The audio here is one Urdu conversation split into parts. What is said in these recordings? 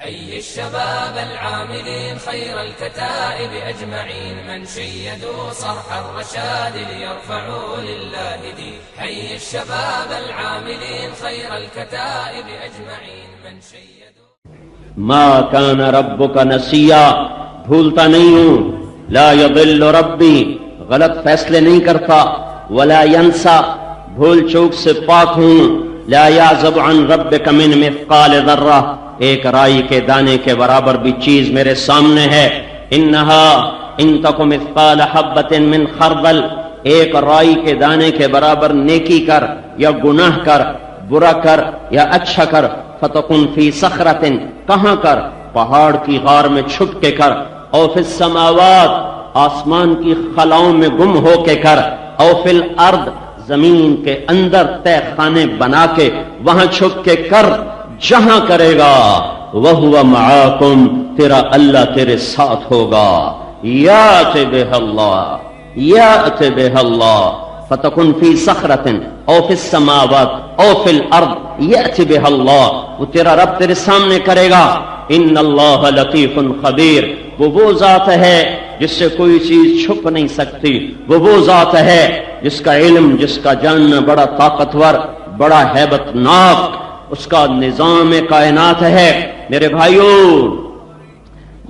حي الشباب العاملين خير الكتائب أجمعين من شيدوا صرح الرشاد ليرفعوا لله دين. حي الشباب العاملين خير الكتائب أجمعين من شيدوا. ما كان ربك نسيا، بھولتا نہیں ہوں. لا يضل ربی، غلط فیصلے نہیں کرتا. ولا ينسى، بھول چوک سے پاک ہوں. لا يعزب عن ربك من مثقال ذرہ، ایک رائی کے دانے کے برابر بھی چیز میرے سامنے ہے. انہا ان تک مثقال حبۃ من خردل، ایک رائی کے دانے کے برابر نیکی کر یا گناہ کر، برا کر یا اچھا کر. فتکن فی صخرۃ، کہاں کر؟ پہاڑ کی غار میں چھپ کے کر. او فی السماوات، آسمان کی خلاؤں میں گم ہو کے کر. او فی الارض، زمین کے اندر تہ خانے بنا کے وہاں چھپ کے کر. جہاں کرے گا وَهُوَ مَعَاكُمْ، تیرا اللہ تیرے ساتھ ہوگا. یَأْتِ بِهَا اللَّهُ، یَأْتِ بِهَا اللَّهُ. فَتَكُنْ فِي صَخْرَةٍ أَوْ فِي السَّمَاوَاتِ أَوْ فِي الْأَرْضِ یَأْتِ بِهَا اللَّهُ، وہ تیرا رب تیرے سامنے کرے گا. ان اللہ لطیف خبیر، وہ ذات ہے جس سے کوئی چیز چھپ نہیں سکتی. وہ ذات ہے جس کا علم، جس کا جاننا بڑا طاقتور، بڑا ہیبت ناک اس کا نظام کائنات ہے. میرے بھائیوں،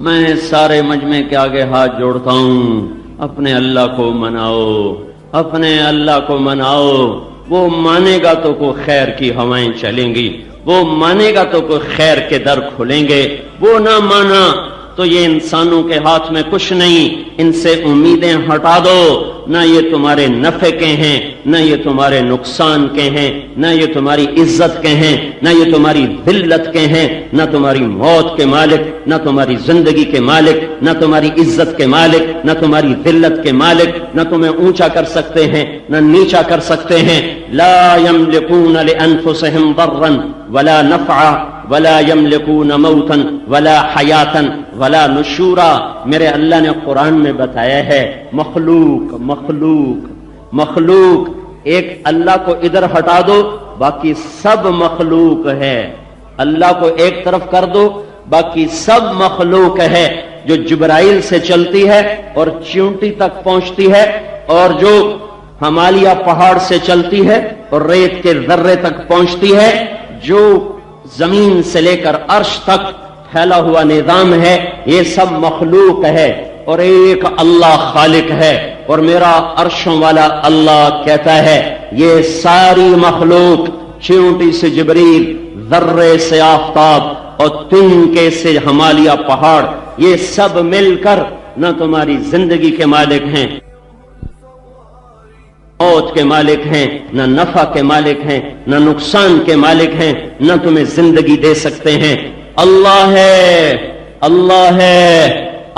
میں سارے مجمع کے آگے ہاتھ جوڑتا ہوں. اپنے اللہ کو مناؤ، اپنے اللہ کو مناؤ. وہ مانے گا تو کوئی خیر کی ہوائیں چلیں گی، وہ مانے گا تو کوئی خیر کے در کھلیں گے. وہ نہ مانا تو یہ انسانوں کے ہاتھ میں کچھ نہیں. ان سے امیدیں ہٹا دو. نہ یہ تمہارے نفع کے ہیں، نہ یہ تمہارے نقصان کے ہیں، نہ یہ تمہاری عزت کے ہیں، نہ یہ تمہاری ذلت کے ہیں. نہ تمہاری موت کے مالک، نہ تمہاری زندگی کے مالک، نہ تمہاری عزت کے مالک، نہ تمہاری ذلت کے مالک. نہ تمہیں اونچا کر سکتے ہیں، نہ نیچا کر سکتے ہیں. لا يملكون لانفسهم ضرا ولا نفعا ولا يملكون موتا ولا حیاتا ولا نشورا. میرے اللہ نے قرآن میں بتایا ہے مخلوق مخلوق مخلوق. ایک اللہ کو ادھر ہٹا دو، باقی سب مخلوق ہے. اللہ کو ایک طرف کر دو، باقی سب مخلوق ہے. جو جبرائیل سے چلتی ہے اور چیونٹی تک پہنچتی ہے، اور جو ہمالیہ پہاڑ سے چلتی ہے اور ریت کے ذرے تک پہنچتی ہے. جو زمین سے لے کر عرش تک پھیلا ہوا نظام ہے، یہ سب مخلوق ہے. اور ایک اللہ خالق ہے. اور میرا عرشوں والا اللہ کہتا ہے یہ ساری مخلوق، چیونٹی سے جبریل، ذرے سے آفتاب اور تنکے سے ہمالیہ پہاڑ، یہ سب مل کر نہ تمہاری زندگی کے مالک ہیں، موت کے مالک ہیں، نہ نفع کے مالک ہیں، نہ نقصان کے مالک ہیں، نہ تمہیں زندگی دے سکتے ہیں. اللہ ہے، اللہ ہے،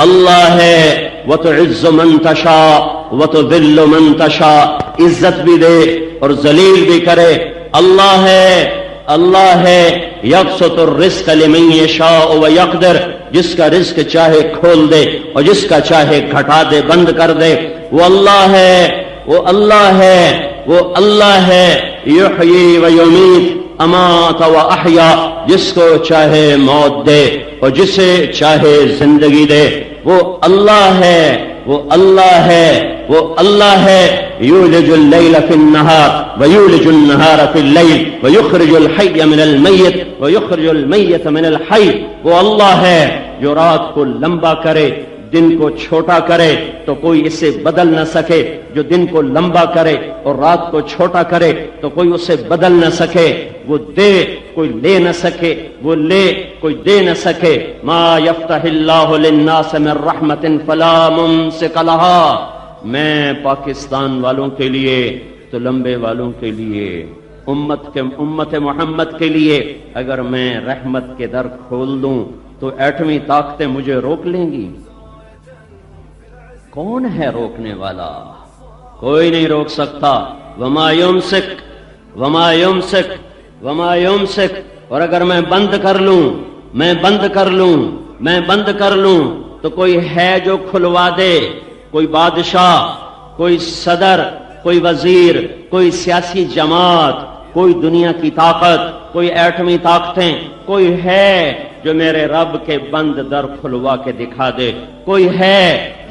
اللہ ہے. وَتُعِزُّ مَن تَشَاءُ وَتُذِلُّ مَن تَشَاءُ، عزت بھی دے اور ذلیل بھی کرے. اللہ ہے، اللہ ہے. يَبْسُطُ الرِّزْقَ لِمَن يَشَاءُ وَيَقْدِرُ، جس کا رزق چاہے کھول دے اور جس کا چاہے گھٹا دے، بند کر دے. وہ اللہ ہے، وہ اللہ ہے، وہ اللہ ہے. یحیی و یمیت، امات و احیا، جس کو چاہے موت دے اور جسے چاہے زندگی دے. وہ اللہ ہے، وہ اللہ ہے، وہ اللہ ہے. یولج اللیل فی النہار ویولج النہار فی اللیل ویخرج الحی من المیت ویخرج المیت من الحی. وہ اللہ ہے جو رات کو لمبا کرے، دن کو چھوٹا کرے تو کوئی اسے بدل نہ سکے. جو دن کو لمبا کرے اور رات کو چھوٹا کرے تو کوئی اسے بدل نہ سکے. وہ دے، کوئی لے نہ سکے، وہ لے، کوئی دے نہ سکے. ما یفتح اللہ للناس من رحمت فلا ممسک لہا. میں پاکستان والوں کے لیے، تو لمبے والوں کے لیے، امت محمد کے لیے اگر میں رحمت کے در کھول دوں تو ایٹمی طاقتیں مجھے روک لیں گی؟ کون ہے روکنے والا؟ کوئی نہیں روک سکتا. وما یمسک وما یمسک وما یمسک. اور اگر میں بند کر لوں، میں بند کر لوں، میں بند کر لوں تو کوئی ہے جو کھلوا دے. کوئی بادشاہ، کوئی صدر، کوئی وزیر، کوئی سیاسی جماعت، کوئی دنیا کی طاقت، کوئی ایٹمی طاقتیں، کوئی ہے جو میرے رب کے بند در کھلوا کے دکھا دے، کوئی ہے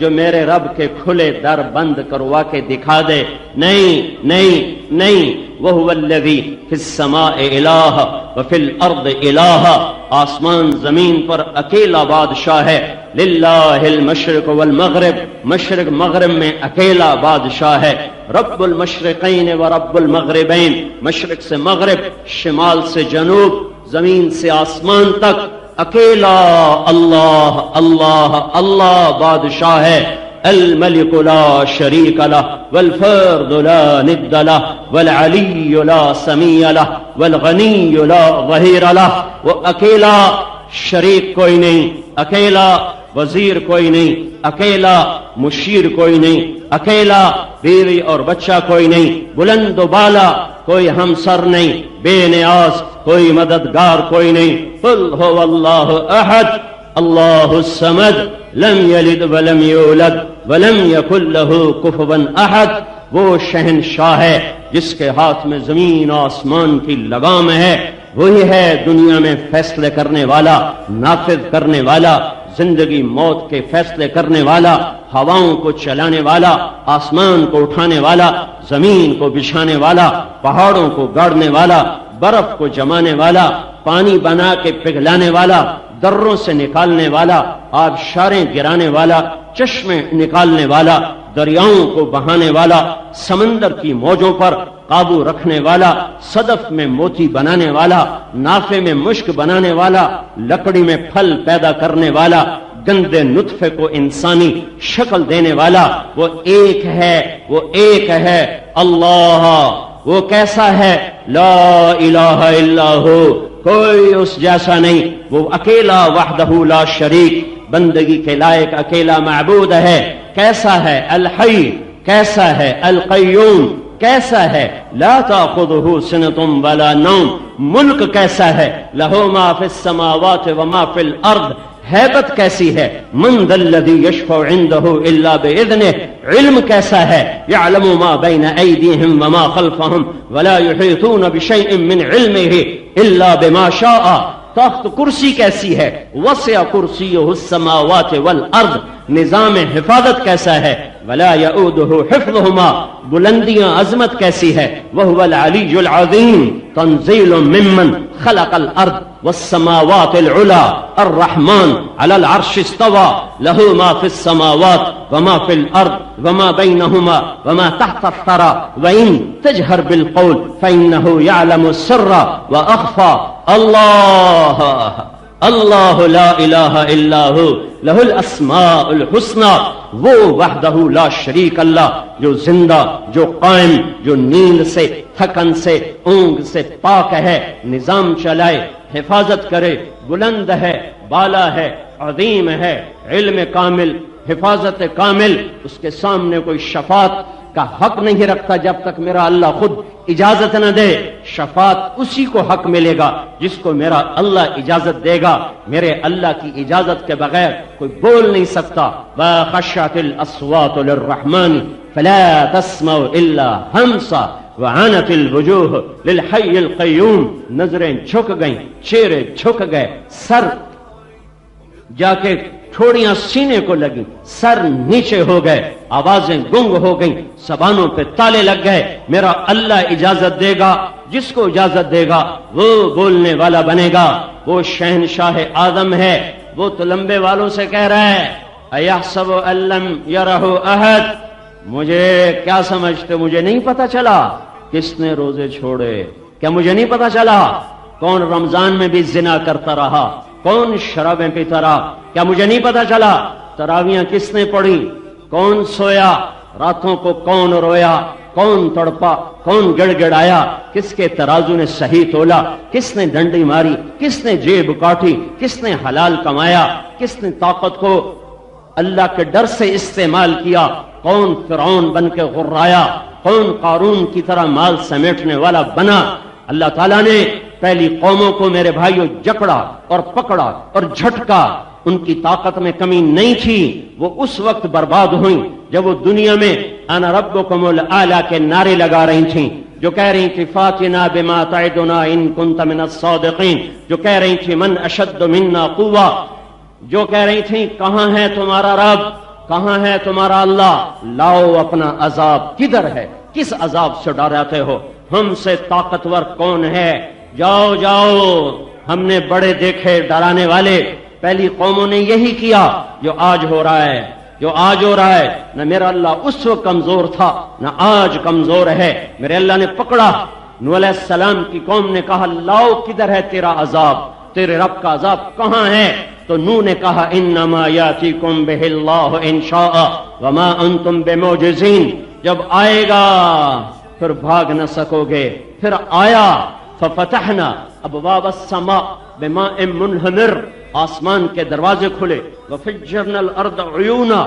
جو میرے رب کے کھلے در بند کروا کے دکھا دے؟ نہیں نہیں نہیں، وَهُوَ الَّذِي فِي السَّمَاءِ إِلَٰهٌ وَفِي الْأَرْضِ إِلَٰهٌ، آسمان زمین پر اکیلا بادشاہ ہے، لِلَّهِ الْمَشْرِقُ وَالْمَغْرِبُ، مشرق مغرب میں اکیلا بادشاہ ہے، رب المشرقین و رب المغربین، مشرق سے مغرب، شمال سے جنوب، زمین سے آسمان تک اکیلا اللہ اللہ اللہ بادشاہ ہے۔ الملك لا شريك له والفرد لا ند له والعلي لا سمي له والغني لا ظهير له، وہ اکیلا، شریک کوئی نہیں، اکیلا وزیر کوئی نہیں، اکیلا مشیر کوئی نہیں، اکیلا بیوی اور بچہ کوئی نہیں، بلند و بالا کوئی ہمسر نہیں، بے نیاز کوئی مددگار کوئی نہیں۔ قل هو اللہ احد اللہ الصمد لم یلد ولم یولد ولم یکن له کفوا احد، وہ شہنشاہ ہے جس کے ہاتھ میں زمین آسمان کی لگام ہے، وہی ہے دنیا میں فیصلے کرنے والا، نافذ کرنے والا، زندگی موت کے فیصلے کرنے والا، ہواؤں کو چلانے والا، آسمان کو اٹھانے والا، زمین کو بچھانے والا، پہاڑوں کو گاڑنے والا، برف کو جمانے والا، پانی بنا کے پگھلانے والا، دروں سے نکالنے والا، آبشاریں گرانے والا، چشمے نکالنے والا، دریاؤں کو بہانے والا، سمندر کی موجوں پر قابو رکھنے والا، صدف میں موتی بنانے والا، نافے میں مشک بنانے والا، لکڑی میں پھل پیدا کرنے والا، گندے نطفے کو انسانی شکل دینے والا، وہ ایک ہے، وہ ایک ہے اللہ۔ وہ کیسا ہے؟ لا الہ الا ہو، کوئی اس جیسا نہیں، وہ اکیلا وحدہ لا شریک، بندگی کے لائق اکیلا معبود ہے۔ کیسا ہے؟ الحی، کیسا ہے؟ القیوم، کیسا ہے؟ لا تأخذہ سنۃ ولا نوم، ملک کیسا ہے؟ لہ ما فی السماوات وما فی الارض، ہیبت کیسی ہے؟ من ذا الذی یشفع عندہ الا باذنہ، علم کیسا ہے؟ یعلم ما بین ایدیہم وما خلفہم ولا یحیطون بشیء من علمہ الا بما شاء، تخت کرسی کیسی ہے؟ وسع کرسیہ السماوات والارض، نظام حفاظت کیسا ہے؟ ولا یؤودہ حفظہما، بلندیاں عظمت کیسی ہے؟ وہو العلی العظیم، تنزیل ممن خلق الارض والسماوات العلا، الرحمن على العرش استوى، له ما في السماوات وما في الارض وما بينهما وما تحت الثرى، وان تجهر بالقول فانه يعلم السر واخفى، اللہ اللہ لا الہ الا ہو، لہ الاسماء الحسنى، وہ وحدہ لا شریک اللہ، جو زندہ، جو قائم، جو نیند سے، تھکن سے، اونگ سے پاک ہے، نظام چلائے، حفاظت کرے، بلند ہے، بالا ہے، عظیم ہے، علم کامل، حفاظت کامل، اس کے سامنے کوئی شفاعت کا حق نہیں رکھتا جب تک میرا اللہ خود اجازت نہ دے۔ شفاعت اسی کو حق ملے گا جس کو میرا اللہ اجازت دے گا، میرے اللہ کی اجازت کے بغیر کوئی بول نہیں سکتا۔ وَخَشَّعَتِ الْأَصْوَاتُ لِلرَّحْمَنِ فَلَا تَسْمَعُ إِلَّا هَمْسًا وَعَنَتِ الْوُجُوهُ لِلْحَيِّ الْقَيُّومِ، نظریں جھک گئیں، چہرے جھک گئے، سر جا کے ٹھوڑیاں سینے کو لگی، سر نیچے ہو گئے، آوازیں گنگ ہو گئیں، زبانوں پہ تالے لگ گئے۔ میرا اللہ اجازت دے گا، جس کو اجازت دے گا وہ بولنے والا بنے گا۔ وہ شہنشاہ آدم ہے، وہ تو لمبے والوں سے کہہ رہا ہے اَيَحْسَبُ أَن لَّمْ يَرَهُ أَحَدٌ، مجھے کیا سمجھتے، مجھے نہیں پتا چلا کس نے روزے چھوڑے؟ کیا مجھے نہیں پتا چلا کون رمضان میں بھی زنا کرتا رہا، کون شرابیں پیتا رہا؟ کیا مجھے نہیں پتا چلا تراویاں کس نے پڑھی، کون سویا، راتوں کو کون رویا، کون تڑپا، کون گڑ گڑایا، کس کے ترازو نے صحیح تولا، کس نے ڈنڈی ماری، کس نے جیب کاٹی، کس نے حلال کمایا، کس نے طاقت کو اللہ کے ڈر سے استعمال کیا، کون فرعون بن کے غرایا، کون قارون کی طرح مال سمیٹنے والا بنا۔ اللہ تعالیٰ نے پہلی قوموں کو میرے بھائیوں جکڑا اور پکڑا اور جھٹکا، ان کی طاقت میں کمی نہیں تھی، وہ اس وقت برباد ہوئیں جب وہ دنیا میں انا ربکم الاعلی کے نعرے لگا رہی تھیں، جو کہہ رہی تھی فاتنا بما تعدنا ان کنت من الصادقین، جو کہہ رہی تھی من اشد منا قوہ، جو کہہ رہی تھی کہاں ہے تمہارا رب، کہاں ہے تمہارا اللہ، لاؤ اپنا عذاب، کدھر ہے، کس عذاب سے ڈراتے ہو، ہم سے طاقتور کون ہے، جاؤ جاؤ، ہم نے بڑے دیکھے ڈرانے والے، پہلی قوموں نے یہی کیا جو آج ہو رہا ہے، جو آج ہو رہا ہے۔ نہ میرا اللہ اس وقت کمزور تھا نہ آج کمزور ہے، میرے اللہ نے پکڑا۔ نوح علیہ السلام کی قوم نے کہا لاؤ کدھر ہے تیرا عذاب، تیرے رب کا عذاب کہاں ہے؟ تو نوح نے کہا انما یاتیکم بہ اللہ ان شاء وما انتم بمعجزین، جب آئے گا پھر بھاگ نہ سکو گے۔ پھر آیا ففتحنا ابواب السماء بماء منہمر، آسمان کے دروازے کھلے، وفجرنا الارض عیونا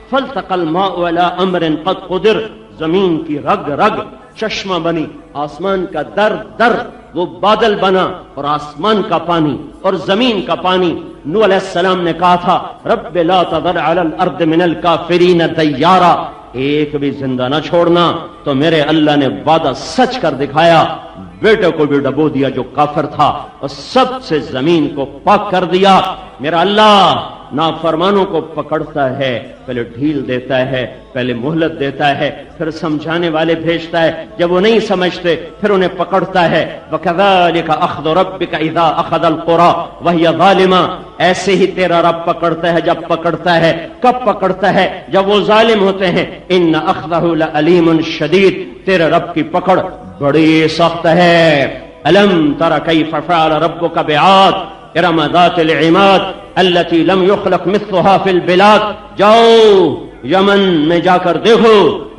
فالتقى الماء على امر قد قدر، زمین کی رگ رگ چشمہ بنی، آسمان کا در در وہ بادل بنا، اور آسمان کا پانی اور زمین کا پانی۔ نوح علیہ السلام نے کہا تھا رب لا تذر علی الارض من الکافرین دیارا، ایک بھی زندہ نہ چھوڑنا، تو میرے اللہ نے وعدہ سچ کر دکھایا، بیٹے کو بھی ڈبو دیا جو کافر تھا، اور سب سے زمین کو پاک کر دیا۔ میرا اللہ نافرمانوں کو پکڑتا ہے، پہلے ڈھیل دیتا ہے، پہلے مہلت دیتا ہے، پھر سمجھانے والے بھیجتا ہے، جب وہ نہیں سمجھتے پھر انہیں پکڑتا ہے۔ وَكَذَلِكَ أَخْذُ رَبِّكَ إِذَا أَخَذَ الْقُرَىٰ وَهِيَ ظَالِمَةٌ، ایسے ہی تیرا رب پکڑتا ہے جب پکڑتا ہے، کب پکڑتا ہے؟ جب وہ ظالم ہوتے ہیں۔ إِنَّ أَخْذَهُ لَأَلِيمٌ شَدِيدٌ، تیرے رب کی پکڑ بڑی سخت ہے۔ أَلَمْ تَرَ كَيْفَ فَعَلَ رَبُّكَ بِعَادٍ إِرَمَ ذَاتِ الْعِمَادِ التي لم يخلق مثلها في البلاد، جاؤ یمن میں جا کر دیکھو،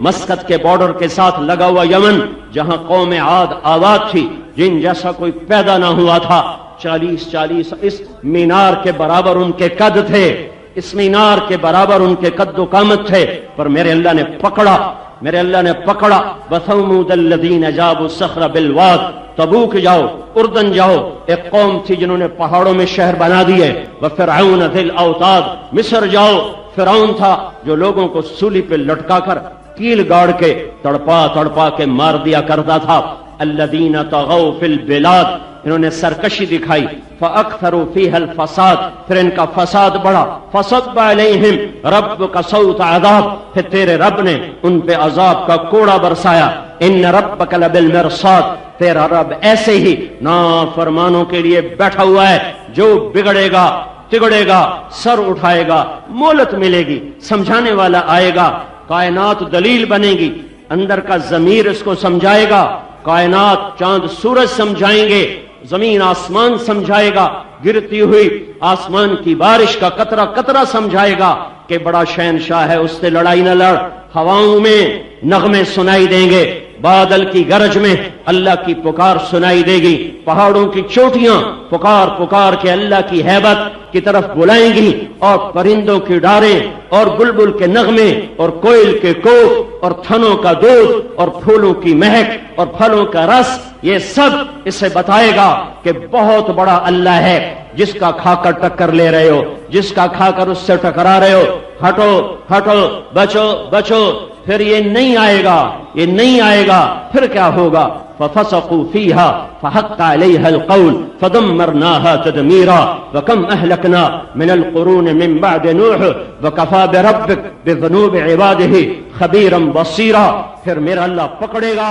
مسقط کے بارڈر کے ساتھ لگا ہوا یمن، جہاں قوم عاد آباد تھی، جن جیسا کوئی پیدا نہ ہوا تھا، 40 اس مینار کے برابر ان کے قد تھے، اس مینار کے برابر ان کے قد و قامت تھے، پر میرے اللہ نے پکڑا، میرے اللہ نے پکڑا۔ وَثَمُودَ الَّذِينَ جَابُوا الصَّخْرَ بِالْوَادِ، تبوک جاؤ، اردن جاؤ، ایک قوم تھی جنہوں نے پہاڑوں میں شہر بنا دیے۔ وَفِرْعَوْنَ ذِي الْأَوْتَادِ، مصر جاؤ، فرعون تھا جو لوگوں کو سولی پہ لٹکا کر کیل گاڑ کے تڑپا تڑپا کے مار دیا کرتا تھا۔ الَّذِينَ طَغَوْا فِي الْبِلَادِ، انہوں نے سرکشی دکھائی۔ فَأَكْثَرُوا فِيهَا الْفَسَادَ، پھر ان کا فساد بڑھا۔ فَصَبَّ عَلَيْهِمْ رَبُّكَ صَوْتَ عَذَابٍ، پھر تیرے رب نے ان پہ عذاب کا کوڑا برسایا۔ إِنَّ رَبَّكَ لَبِالْمِرْصَادِ، تیرا رب ایسے ہی نافرمانوں کے لیے بیٹھا ہوا ہے، جو بگڑے گا تگڑے گا سر اٹھائے گا مہلت ملے گی، سمجھانے والا آئے گا، کائنات دلیل بنے گی، اندر کا ضمیر اس کو سمجھائے گا، کائنات چاند سورج سمجھائیں گے، زمین آسمان سمجھائے گا، گرتی ہوئی آسمان کی بارش کا قطرہ قطرہ سمجھائے گا کہ بڑا شہنشاہ ہے، اس سے لڑائی نہ لڑ۔ ہواؤں میں نغمے سنائی دیں گے، بادل کی گرج میں اللہ کی پکار سنائی دے گی، پہاڑوں کی چوٹیاں پکار پکار کے اللہ کی ہیبت کی طرف بلائیں گی، اور پرندوں کی ڈاریں اور بلبل کے نغمے اور کوئل کے کوک اور تھنوں کا دودھ اور پھولوں کی مہک اور پھلوں کا رس، یہ سب اسے بتائے گا کہ بہت بڑا اللہ ہے، جس کا کھا کر ٹکر لے رہے ہو، جس کا کھا کر اس سے ٹکرا رہے ہو، ہٹو ہٹو، بچو بچو، پھر یہ نہیں آئے گا، یہ نہیں آئے گا، پھر کیا ہوگا؟ فَفَسَقُوا فِيهَا فَحَقَّ عَلَيْهَا الْقَوْلُ فَدَمَّرْنَاهَا تَدْمِيرًا وَكَمْ أَهْلَكْنَا مِنَ الْقُرُونِ مِنْ بَعْدِ نُوحٍ وَكَفَى بِرَبِّكَ بِذُنُوبِ عِبَادِهِ خَبِيرًا بَصِيرًا، پھر میرا اللہ پکڑے گا۔